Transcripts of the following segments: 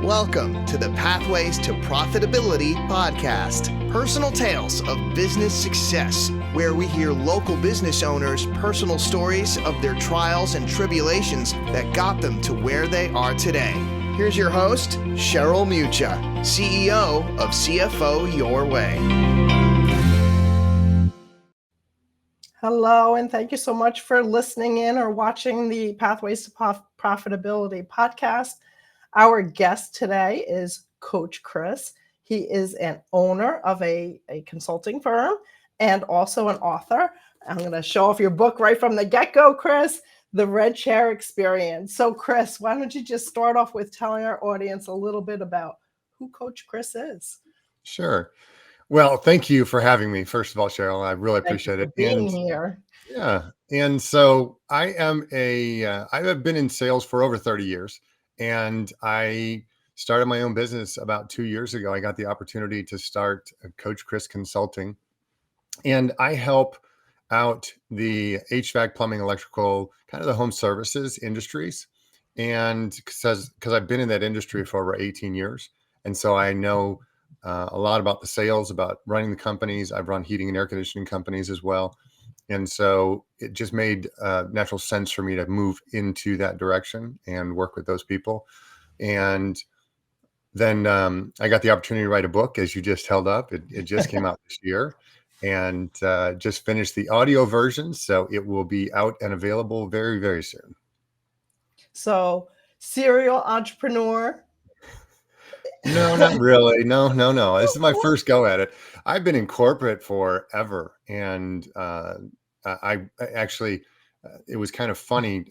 Welcome to the Pathways to Profitability podcast, personal tales of business success, where we hear local business owners' personal stories of their trials and tribulations that got them to where they are today. Here's your host, Cheryl Mucha, CEO of CFO Your Way. Hello, and thank you so much for listening in or watching the Pathways to Profitability podcast. Our guest today is Coach Chris. He is an owner of a consulting firm and also an author. I'm going to show off your book right from the get-go, Chris, The Red Chair Experience. So, Chris, why don't you just start off with telling our audience a little bit about who Coach Chris is? Sure. Well, thank you for having me. First of all, Cheryl, I really Thank you appreciate for it. being here. Yeah. And so I am I have been in sales for over 30 years, and I started my own business about 2 years ago. I got the opportunity to start Coach Chris Consulting, and I help out the HVAC, plumbing, electrical, kind of the home services industries. And because I've been in that industry for over 18 years. And so I know a lot about the sales, about running the companies. I've run heating and air conditioning companies as well. And so it just made natural sense for me to move into that direction and work with those people. And then I got the opportunity to write a book, as you just held up. It just came out this year, and just finished the audio version. So it will be out and available very, very soon. So, serial entrepreneur. No, not really. No. This is my first go at it. I've been in corporate forever. And I actually, it was kind of funny.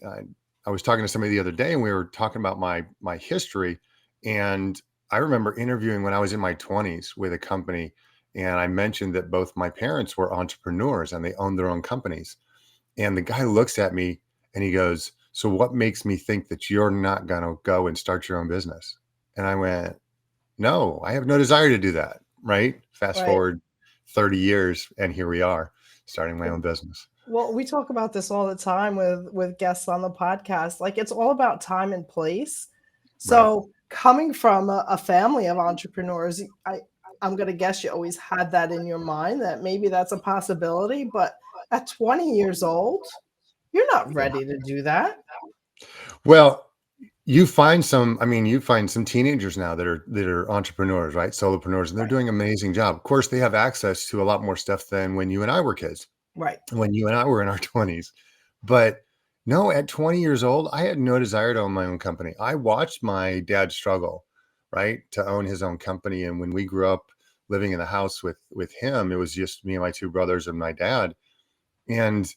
I was talking to somebody the other day, and we were talking about my history. And I remember interviewing when I was in my 20s with a company. And I mentioned that both my parents were entrepreneurs and they owned their own companies. And the guy looks at me and he goes, "So what makes me think that you're not going to go and start your own business?" And I went, "No, I have no desire to do that." Right. Fast forward 30 years, and here we are starting my own business. Well, we talk about this all the time with guests on the podcast. Like, it's all about time and place. So coming from a family of entrepreneurs, I'm going to guess you always had that in your mind, that maybe that's a possibility. But at 20 years old, you're not ready to do that. Well, you find some teenagers now that are entrepreneurs, right? Solopreneurs, and they're doing an amazing job. Of course, they have access to a lot more stuff than when you and I were kids, Right. when you and I were in our 20s. But no, at 20 years old, I had no desire to own my own company. I watched my dad struggle, right, to own his own company. And when we grew up living in the house with him, it was just me and my two brothers and my dad. And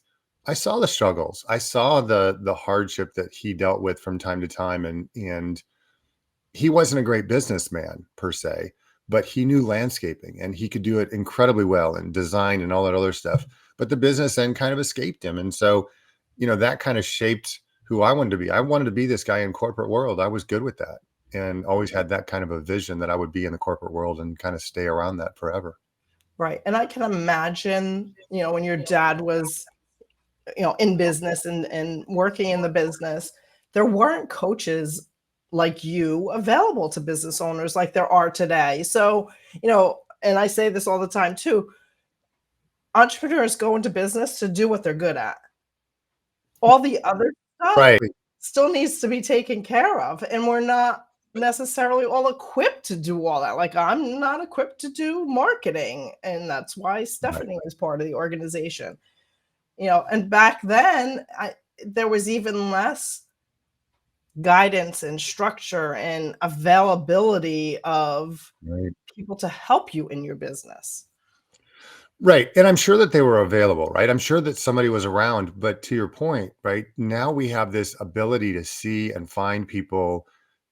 I saw the struggles. I saw the hardship that he dealt with from time to time. And he wasn't a great businessman per se, but he knew landscaping and he could do it incredibly well, and design and all that other stuff. But the business end kind of escaped him. And so, that kind of shaped who I wanted to be. I wanted to be this guy in corporate world. I was good with that, and always had that kind of a vision that I would be in the corporate world and kind of stay around that forever. Right. And I can imagine, when your dad was, in business and working in the business, there weren't coaches like you available to business owners like there are today. So, and I say this all the time too, entrepreneurs go into business to do what they're good at. All the other stuff still needs to be taken care of. And we're not necessarily all equipped to do all that. Like, I'm not equipped to do marketing. And that's why Stephanie is part of the organization. And back then, there was even less guidance and structure and availability of people to help you in your business. Right. And I'm sure that they were available, right? I'm sure that somebody was around, but to your point, right, now we have this ability to see and find people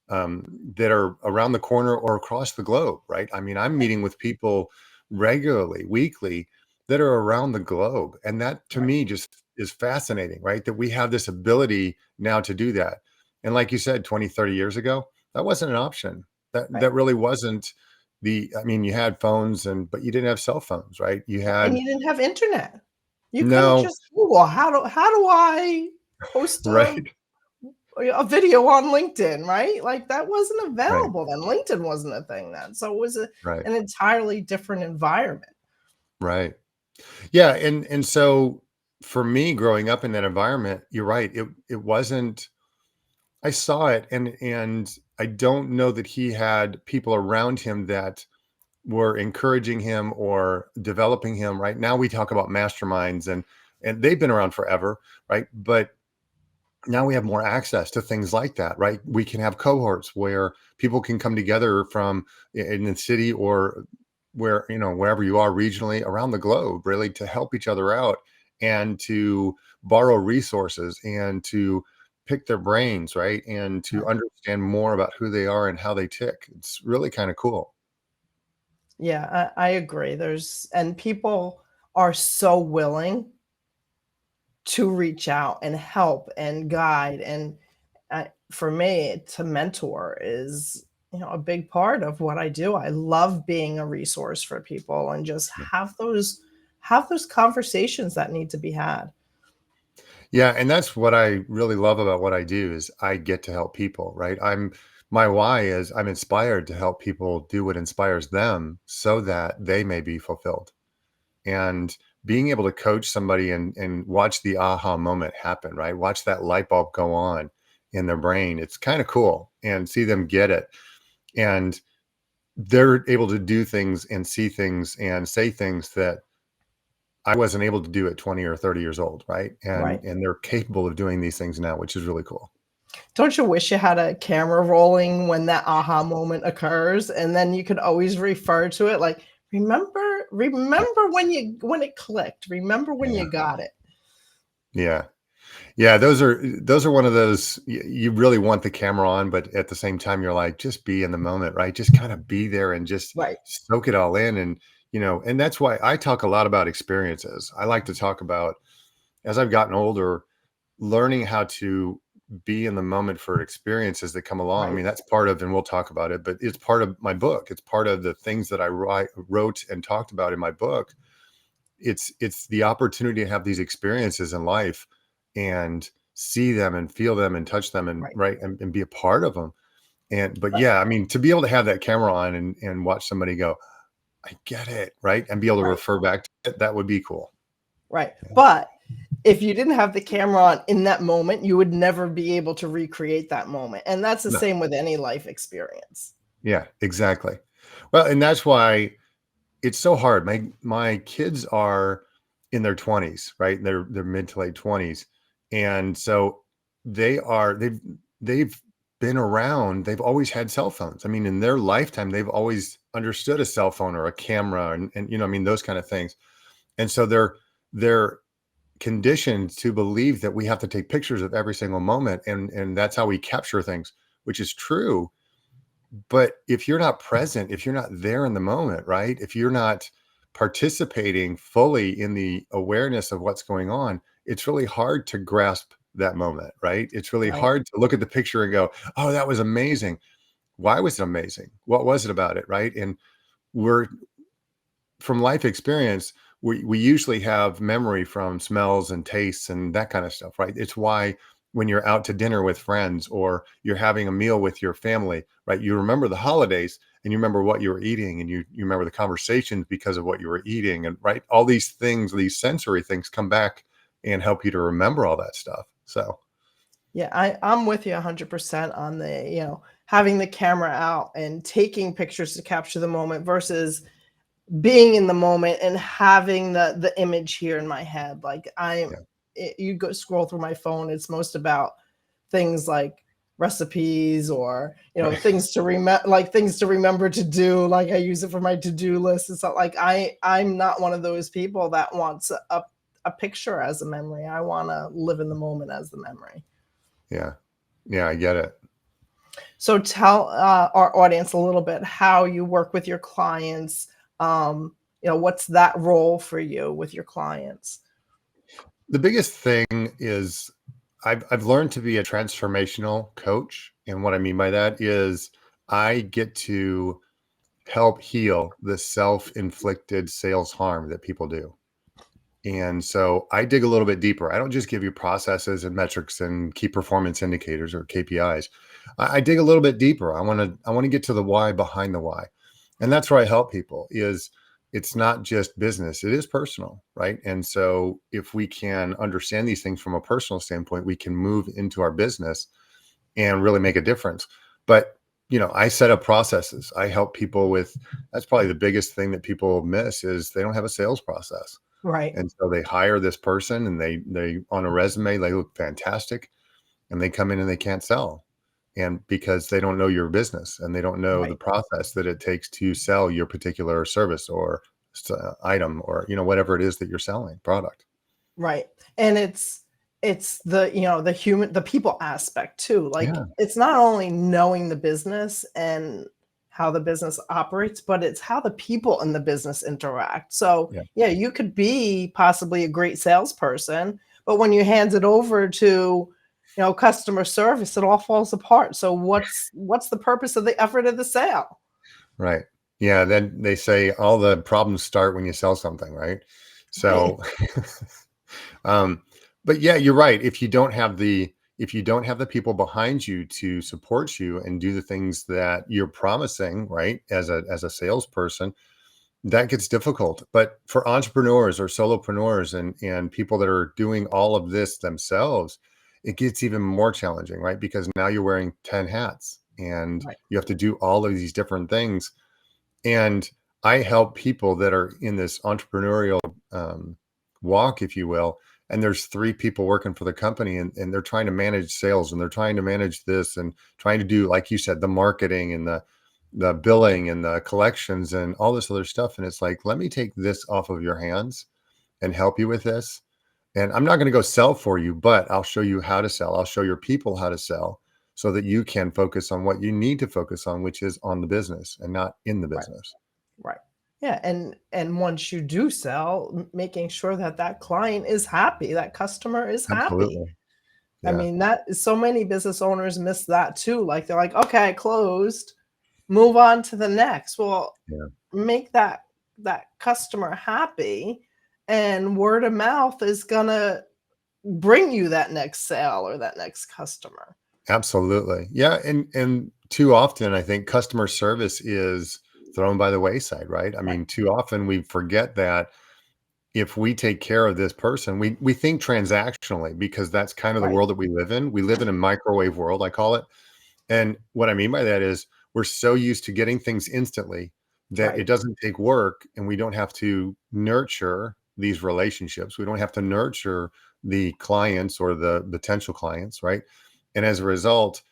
that are around the corner or across the globe, right? I mean, I'm meeting with people regularly, weekly, that are around the globe. And that to me just is fascinating, right? That we have this ability now to do that. And like you said, 20, 30 years ago, that wasn't an option. That really wasn't you had phones but you didn't have cell phones, right? And you didn't have internet. You couldn't just Google, how do I post right. a video on LinkedIn, right? Like that wasn't Right. available then. LinkedIn wasn't a thing then. So it was Right. an entirely different environment. Right. Yeah. And so for me growing up in that environment, you're right. It wasn't, I saw it, and I don't know that he had people around him that were encouraging him or developing him. Right now we talk about masterminds, and they've been around forever, right? But now we have more access to things like that, right? We can have cohorts where people can come together from in the city or where, wherever you are regionally around the globe, really to help each other out and to borrow resources and to pick their brains, right? And to Right. understand more about who they are and how they tick. It's really kind of cool. Yeah, I agree. And people are so willing to reach out and help and guide. And for me, to mentor is, a big part of what I do. I love being a resource for people and just have those conversations that need to be had. Yeah, and that's what I really love about what I do is I get to help people, right? My why is I'm inspired to help people do what inspires them so that they may be fulfilled. And being able to coach somebody and watch the aha moment happen, right? Watch that light bulb go on in their brain. It's kind of cool and see them get it. And they're able to do things and see things and say things that I wasn't able to do at 20 or 30 years old, right? And Right. and they're capable of doing these things now, which is really cool. Don't you wish you had a camera rolling when that aha moment occurs, and then you could always refer to it like, Yeah. remember when it clicked, remember when Yeah. you got it. Yeah. Yeah, those are one of those you really want the camera on, but at the same time you're like, just be in the moment, right? Just kind of be there and just Right. soak it all in. And that's why I talk a lot about experiences. I like to talk about as I've gotten older, learning how to be in the moment for experiences that come along. I Right. mean, that's part of, and we'll talk about it, but it's part of my book. It's part of the things that I wrote and talked about in my book. It's the opportunity to have these experiences in life and see them and feel them and touch them and Right. right and be a part of them. But Right. yeah, I mean, to be able to have that camera on and watch somebody go, I get it, right? And be able to Right. refer back to it, that would be cool. Right. Yeah. But if you didn't have the camera on in that moment, you would never be able to recreate that moment. And that's the No, same with any life experience. yeah, exactly. Well, and that's why it's so hard. My kids are in their 20s, right? They're mid to late 20s. And so they've been around, they've always had cell phones. I mean, in their lifetime, they've always understood a cell phone or a camera and I mean, those kind of things. And so they're conditioned to believe that we have to take pictures of every single moment and that's how we capture things, which is true. But if you're not present, if you're not there in the moment, right? If you're not participating fully in the awareness of what's going on, it's really hard to grasp that moment, right? It's really Right. hard to look at the picture and go, "Oh, that was amazing. Why was it amazing? What was it about it?" Right? And we're from life experience, we usually have memory from smells and tastes and that kind of stuff, right? It's why when you're out to dinner with friends or you're having a meal with your family, right? You remember the holidays and you remember what you were eating and you remember the conversations because of what you were eating and right, all these things, these sensory things come back and help you to remember all that stuff. So Yeah, I'm with you 100% on having the camera out and taking pictures to capture the moment versus being in the moment and having the image here in my head. Like yeah, you go scroll through my phone, it's most about things like recipes or right. things to remember to do. Like I use it for my to-do list. It's not like I'm not one of those people that wants a picture as a memory. I want to live in the moment as the memory. Yeah. Yeah, I get it. So tell our audience a little bit how you work with your clients. What's that role for you with your clients? The biggest thing is I've learned to be a transformational coach. And what I mean by that is I get to help heal the self-inflicted sales harm that people do. And so I dig a little bit deeper. I don't just give you processes and metrics and key performance indicators or KPIs. I dig a little bit deeper. I want to get to the why behind the why. And that's where I help people is it's not just business, it is personal, right? And so if we can understand these things from a personal standpoint, we can move into our business and really make a difference. But I set up processes. I help people with that's probably the biggest thing that people miss is they don't have a sales process. Right. And so they hire this person and they on a resume, they look fantastic and they come in and they can't sell. And because they don't know your business and they don't know the Right. process that it takes to sell your particular service or item or, whatever it is that you're selling, product. Right. And it's the, the people aspect too. Like Yeah. it's not only knowing the business and how the business operates, but it's how the people in the business interact. So Yeah. yeah, you could be possibly a great salesperson, but when you hand it over to, customer service, it all falls apart. So what's the purpose of the effort of the sale? Right. Yeah. Then they say all the problems start when you sell something, right? Right. So, um, but yeah, you're right. If you don't have the people behind you to support you and do the things that you're promising, right, as a salesperson, that gets difficult. But for entrepreneurs or solopreneurs and people that are doing all of this themselves, it gets even more challenging, right? Because now you're wearing 10 hats and Right. you have to do all of these different things. And I help people that are in this entrepreneurial walk, if you will. And there's three people working for the company and they're trying to manage sales and they're trying to manage this and trying to do, like you said, the marketing and the billing and the collections and all this other stuff. And it's like, let me take this off of your hands and help you with this. And I'm not going to go sell for you, but I'll show you how to sell. I'll show your people how to sell so that you can focus on what you need to focus on, which is on the business and not in the Right. business. Right. Yeah, and once you do sell, making sure that that client is happy, that customer is happy. Absolutely. I Yeah. mean, that so many business owners miss that too. Like they're like, okay, closed, move on to the next. Well, Yeah. make that customer happy, and word of mouth is gonna bring you that next sale or that next customer. Absolutely. Yeah. And too often, I think customer service is thrown by the wayside, right? I Right. mean, too often we forget that if we take care of this person, we think transactionally because that's kind of the Right. world that we live in. We live in a microwave world, I call it. And what I mean by that is we're so used to getting things instantly that it Right. doesn't take work and we don't have to nurture these relationships. We don't have to nurture the clients or the potential clients, right? And as a result,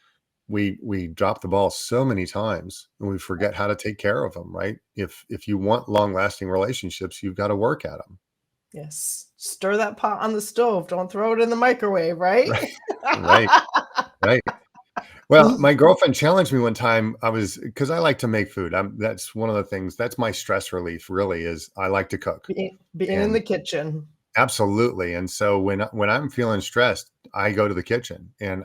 we drop the ball so many times and we forget how to take care of them, right? If you want long lasting relationships, you've got to work at them. Yes. Stir that pot on the stove. Don't throw it in the microwave, right? Right. Right. Right. Well, my girlfriend challenged me one time. Because I like to make food. That's one of the things. That's my stress relief. Really, is I like to cook, Being in and the kitchen. absolutely. And so when I'm feeling stressed, I go to the kitchen and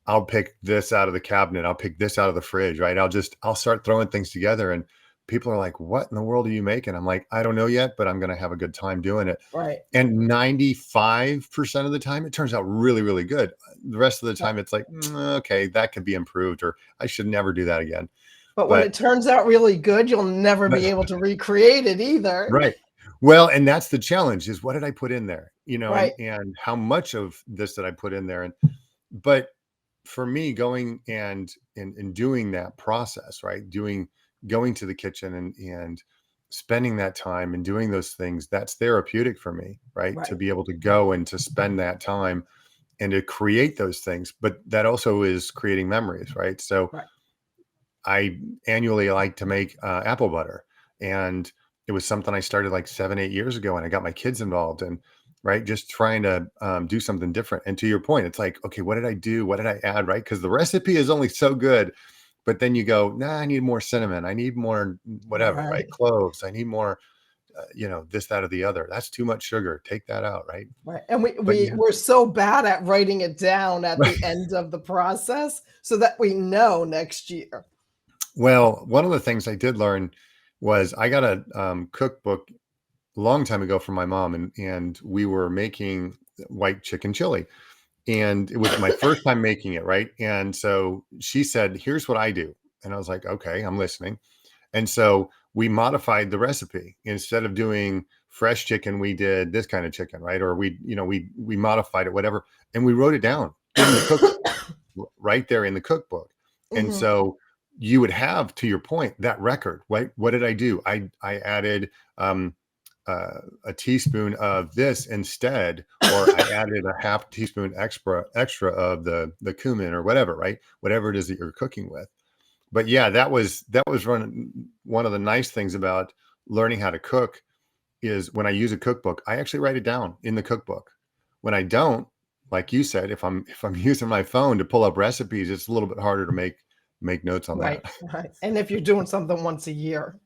I'll pick this out of the cabinet. I'll pick this out of the fridge. Right. I'll start throwing things together, and people are like, "What in the world are you making?" I'm like, "I don't know yet, but I'm going to have a good time doing it." Right. And 95% of the time, it turns out really, really good. The rest of the time, it's like, okay, that could be improved, or I should never do that again. But when But, it turns out really good, you'll never but be able to recreate it either. right. Well, and that's the challenge is what did I put in there? And Right. and how much of this did I put in there? And but for me, going and doing that process, right? Going to the kitchen and spending that time and doing those things, that's therapeutic for me, right? To Right. be able to go and to spend that time and to create those things. But that also is creating memories, right? So Right. I annually like to make apple butter. And it was something I started like 7, 8 years ago. And I got my kids involved and, right, just trying to do something different. And to your point, it's like, okay, what did I do? What did I add? Right. Because the recipe is only so good. But then you go, nah, I need more cinnamon. I need more whatever, right? Right. Cloves. I need more, this, that, or the other. That's too much sugar. Take that out. Right. Right. And we, But we yeah. we're so bad at writing it down at the end of the process so that we know next year. Well, one of the things I did learn was I got a cookbook a long time ago from my mom, and we were making white chicken chili. And it was my first time making it, right? And so she said, "Here's what I do." And I was like, "Okay, I'm listening." And so we modified the recipe. Instead of doing fresh chicken, we did this kind of chicken, right? Or we modified it, whatever. And we wrote it down in the cookbook, right there in the cookbook. And Mhm. so you would have, to your point, that record, right? What did I do? I added um, a teaspoon of this instead, or I added a half teaspoon extra of the cumin or whatever, right? Whatever it is that you're cooking with. But yeah, that was one of the nice things about learning how to cook is when I use a cookbook, I actually write it down in the cookbook. When I don't, like you said, if I'm using my phone to pull up recipes, it's a little bit harder to make notes on that. Right, right. And if you're doing something once a year,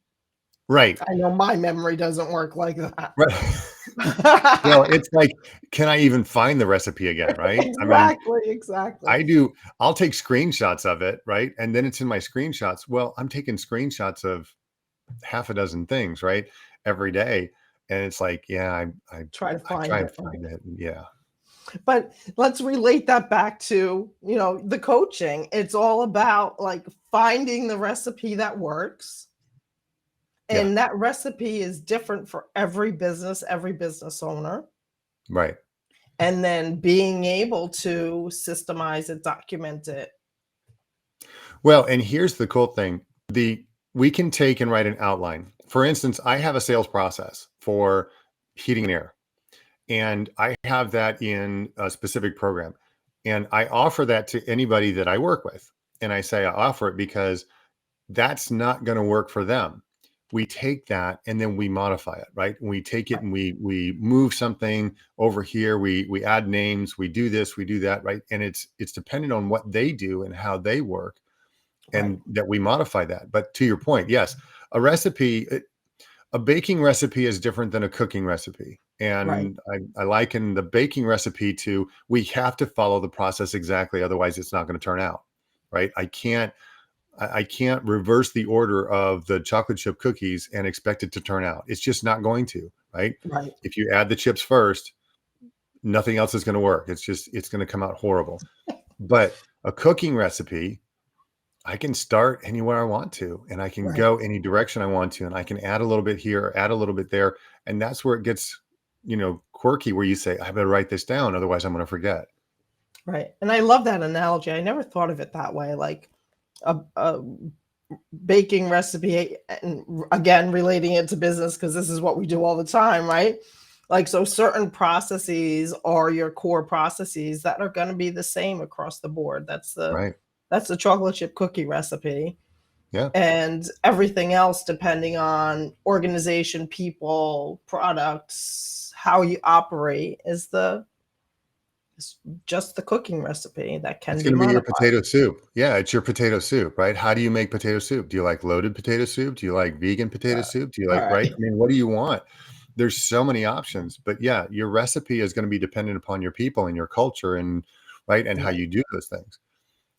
Right. I know my memory doesn't work like that. Right. Well, it's like, can I even find the recipe again, right? I mean, Exactly, exactly. I'll take screenshots of it, right? And then it's in my screenshots. Well, I'm taking screenshots of half a dozen things, right? Every day. And it's like, yeah, Try to I find try and it. find it. Yeah. But let's relate that back to, the coaching. It's all about like finding the recipe that works. Yeah. And that recipe is different for every business owner. Right. And then being able to systemize it, document it. Well, and here's the cool thing. We can take and write an outline. For instance, I have a sales process for heating and air, and I have that in a specific program. And I offer that to anybody that I work with. And I say I offer it because that's not going to work for them. We take that and then we modify it, right? We take it and we move something over here. We add names. We do this. We do that, right? And it's dependent on what they do and how they work, Right, and that we modify that. But to your point, yes, a recipe, a baking recipe is different than a cooking recipe. right, And I liken the baking recipe to we have to follow the process exactly, otherwise it's not going to turn out, right? I can't reverse the order of the chocolate chip cookies and expect it to turn out. It's just not going to, right? right, If you add the chips first, nothing else is going to work. It's going to come out horrible. But a cooking recipe, I can start anywhere I want to, and I can right, go any direction I want to, and I can add a little bit here, add a little bit there. And that's where it gets, quirky, where you say, I better write this down. Otherwise I'm going to forget. right. And I love that analogy. I never thought of it that way. Like a baking recipe, and again, relating it to business, because this is what we do all the time, right? Like, so certain processes are your core processes that are going to be the same across the board. Right. That's the chocolate chip cookie recipe. Yeah. And everything else, depending on organization, people, products, how you operate, is just the cooking recipe that It's can be going to be your modified. potato soup. Yeah, it's your potato soup, right? How do you make potato soup? Do you like loaded potato soup? Do you like vegan potato soup? Do you All like, right? right. I mean, what do you want? There's so many options, but yeah, your recipe is going to be dependent upon your people and your culture and right and how Right. you do those things.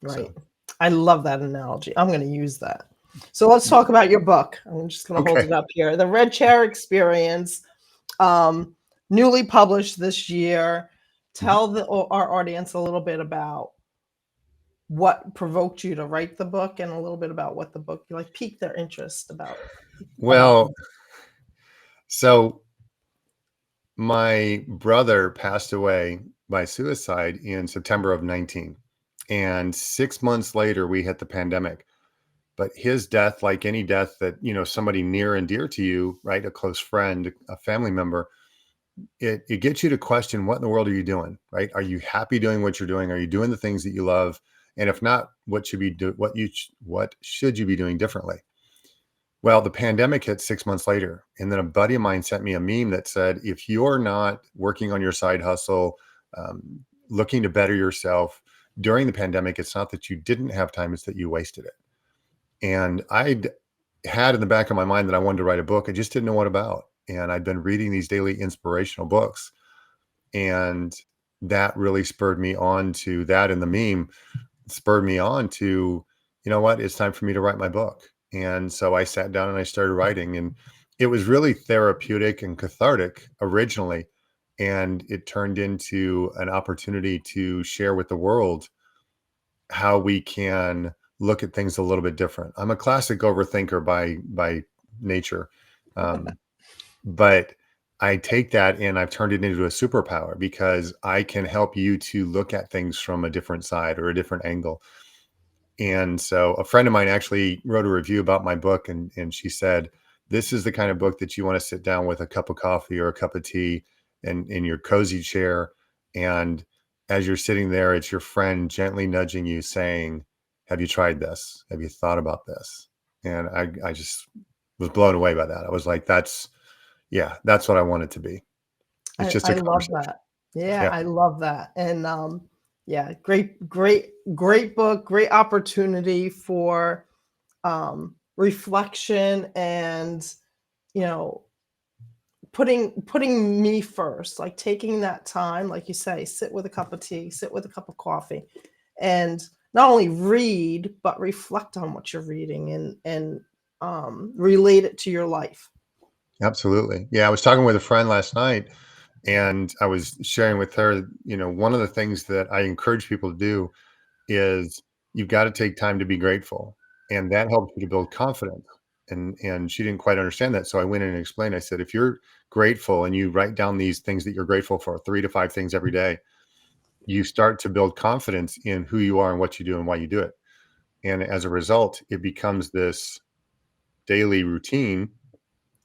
Right. So, I love that analogy. I'm going to use that. So let's talk about your book. I'm just going to hold okay. it up here. The Red Chair Experience, um, newly published this year. Mhm. Tell our audience a little bit about what provoked you to write the book, and a little bit about what the book like piqued their interest about the Well, book. so my brother passed away by suicide in September of 19. And 6 months later, we hit the pandemic. But his death, like any death that, somebody near and dear to you, right? A close friend, a family member, it gets you to question, what in the world are you doing? Right? Are you happy doing what you're doing? Are you doing the things that you love? And if not, what should you be doing differently? Well, the pandemic hit 6 months later. And then a buddy of mine sent me a meme that said, if you're not working on your side hustle, looking to better yourself during the pandemic, it's not that you didn't have time, it's that you wasted it. And I'd had in the back of my mind that I wanted to write a book. I just didn't know what about. And I'd been reading these daily inspirational books. And that really spurred me on to that. And the meme spurred me on to, you know what, it's time for me to write my book. And so I sat down and I started writing. And it was really therapeutic and cathartic originally. And it turned into an opportunity to share with the world how we can look at things a little bit different. I'm a classic overthinker by nature. Um, but I take that and I've turned it into a superpower because I can help you to look at things from a different side or a different angle. And so a friend of mine actually wrote a review about my book, and she said, "This is the kind of book that you want to sit down with a cup of coffee or a cup of tea and in your cozy chair. And as you're sitting there, it's your friend gently nudging you saying, 'Have you tried this? Have you thought about this?'" And I just was blown away by that. I was like, yeah, that's what I want it to be. It's just I a love conversation. that. Yeah, Yeah. I love that. And yeah, great book, great opportunity for reflection and, you know, putting me first, like taking that time, like you say, sit with a cup of tea, sit with a cup of coffee, and not only read, but reflect on what you're reading and relate it to your life. Absolutely. Yeah, I was talking with a friend last night and I was sharing with her, one of the things that I encourage people to do is you've got to take time to be grateful, and that helps you to build confidence. And she didn't quite understand that, so I went in and explained. I said, if you're grateful and you write down these things that you're grateful for, 3 to 5 things every day, you start to build confidence in who you are and what you do and why you do it. And as a result, it becomes this daily routine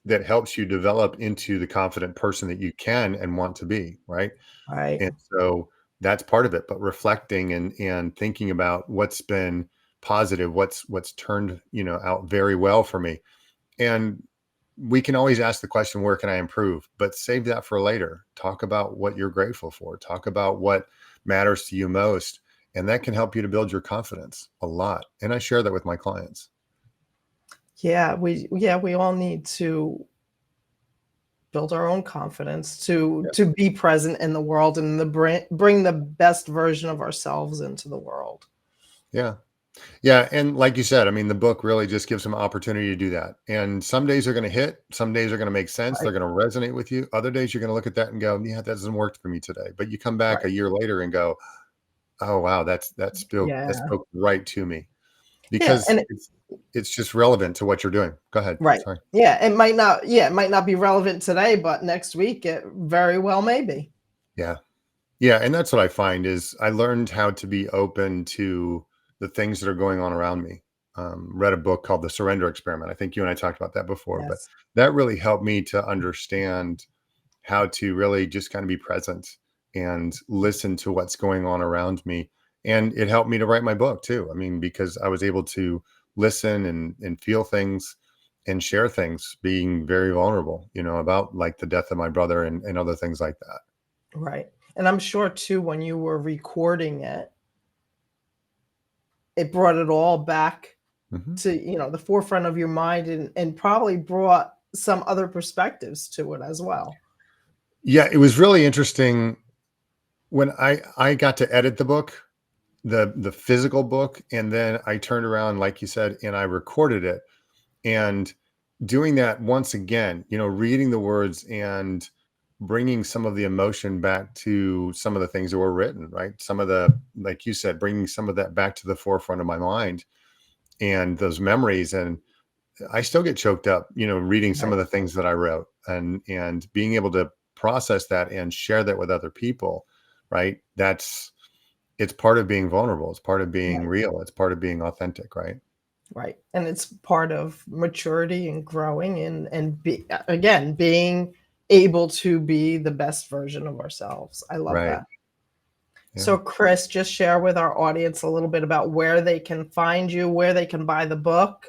that helps you develop into the confident person that you can and want to be, right? Right. And so that's part of it, but reflecting and thinking about what's been positive, what's turned, out very well for me. And we can always ask the question, where can I improve? But save that for later. Talk about what you're grateful for. Talk about what matters to you most. And that can help you to build your confidence a lot. And I share that with my clients. We all need to build our own confidence to be present in the world and bring the best version of ourselves into the world. Yeah. Yeah, and like you said, I mean, the book really just gives them opportunity to do that. And some days are going to hit, some days are going to make sense, Right. they're going to resonate with you. Other days you're going to look at that and go, "Yeah, that doesn't work for me today." But you come back Right. a year later and go, "Oh wow, that Yeah. spoke right to me," Yeah. because And it's just relevant to what you're doing. Go ahead. right. Sorry. It might not be relevant today, but next week it very well may be. Yeah. Yeah, and that's what I find is I learned how to be open to the things that are going on around me. Read a book called The Surrender Experiment. I think you and I talked about that before, but Yes. that really helped me to understand how to really just kind of be present and listen to what's going on around me. And it helped me to write my book too. I mean, because I was able to listen and feel things and share things, being very vulnerable, about like the death of my brother and other things like that. Right. And I'm sure too, when you were recording it, it brought it all back Mhm. to, the forefront of your mind and probably brought some other perspectives to it as well. Yeah, it was really interesting when I got to edit the book, the physical book, and then I turned around, like you said, and I recorded it. And doing that once again, reading the words and bringing some of the emotion back to some of the things that were written, right? Some of the, like you said, bringing some of that back to the forefront of my mind and those memories. And I still get choked up, reading some Right. of the things that I wrote and being able to process that and share that with other people, right? It's part of being vulnerable. It's part of being Right. real. It's part of being authentic, right? Right. And it's part of maturity and growing again, being able to be the best version of ourselves. I love Right. that. Yeah. So, Chris, just share with our audience a little bit about where they can find you, where they can buy the book.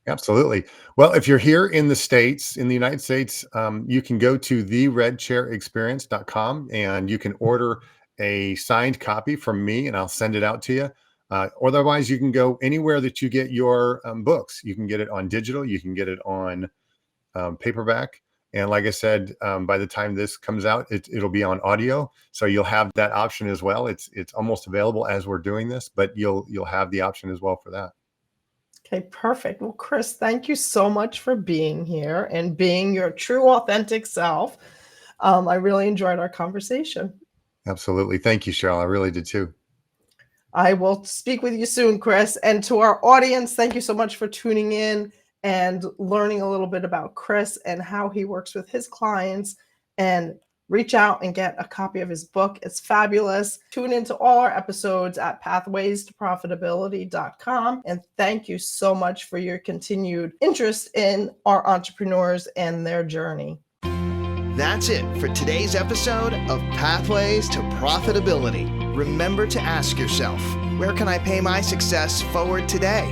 Absolutely. Well, if you're here in the States, in the United States, you can go to theredchairexperience.com and you can order a signed copy from me and I'll send it out to you. Otherwise, you can go anywhere that you get your books. You can get it on digital, you can get it on paperback. And like I said, by the time this comes out, it'll be on audio, so you'll have that option as well. It's almost available as we're doing this, but you'll have the option as well for that. Okay, perfect. Well, Chris, thank you so much for being here and being your true, authentic self. I really enjoyed our conversation. Absolutely. Thank you, Cheryl. I really did too. I will speak with you soon, Chris. And to our audience, thank you so much for tuning in and learning a little bit about Chris and how he works with his clients. And reach out and get a copy of his book. It's fabulous. Tune into all our episodes at pathwaystoprofitability.com. And thank you so much for your continued interest in our entrepreneurs and their journey. That's it for today's episode of Pathways to Profitability. Remember to ask yourself, where can I pay my success forward today?